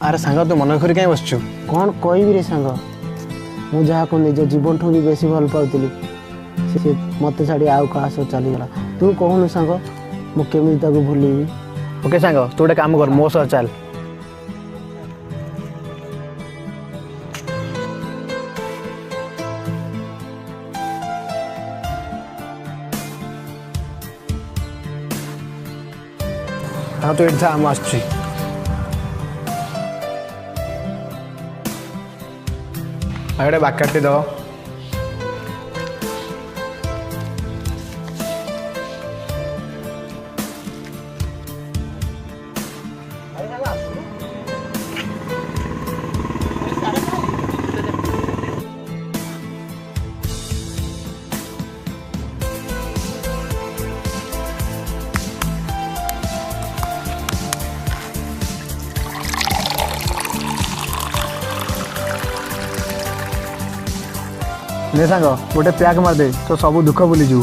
अरे सांग तू मन कर कहीं बसचु कौन कहबी रे सांग मु जहाँ को निज जीवन ठू भी बेसी भल पाउली से मत छाड़ी आउ कहा सह चलीगला तू कहूनु सांग मु केमी भूलिबी। ओके सांग तू गोटे काम कर मो सह चल। हाँ तो ये आम आस गोटे बाकाटी दो ने सांग गोटे प्याक मारदे तो सब दुख भूली जीव।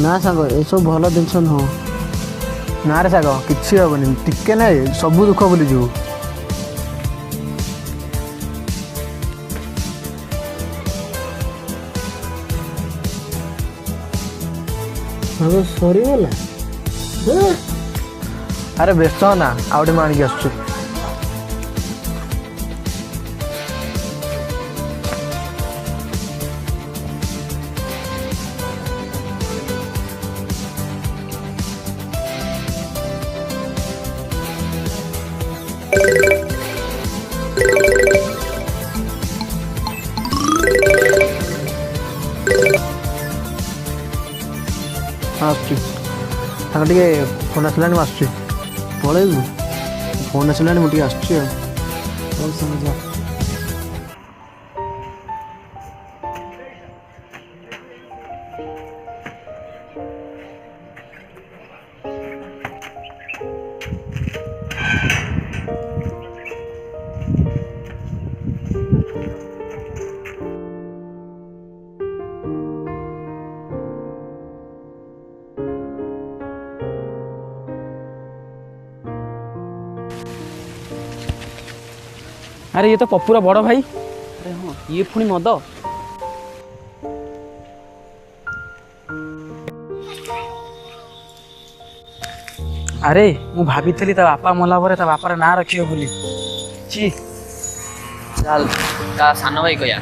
ना सांग ये सब भल जिनस नुह ना रे सांग किसी हेनी टिके ना सब दुख भूली जीव। सरीगला अरे व्यस्त हो ना आउटे मानिक आसु टे फोन आसला आसुच्छी पलैबू फोन आसला मुझे आसुच्छी अरे ये तो पप्पूरा बड़ भाई। अरे हाँ ये पुणी मद अरे मु भाभी ता बापा मला पर ता बापार ना रखियो बोली ची चल ता सानो भाई कया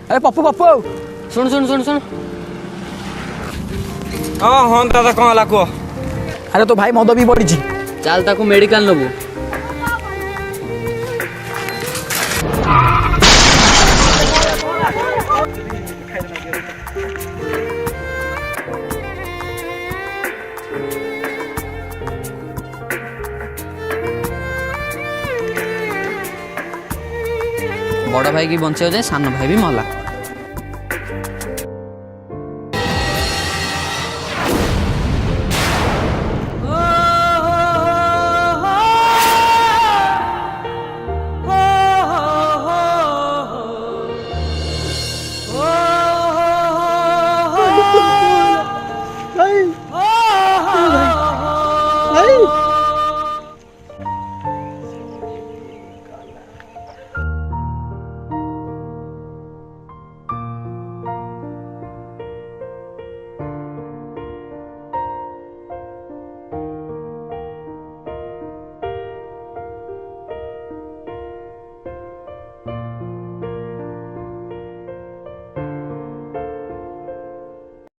अरे पप्पू पप्पू सुन सुन सुन सुन हाँ हाँ दादा कौन है कह। अरे तो भाई मद भी बढ़ी चल ताकू मेडिकल नबू बड़ भाई की बंचे जाए सान भाई भी मला।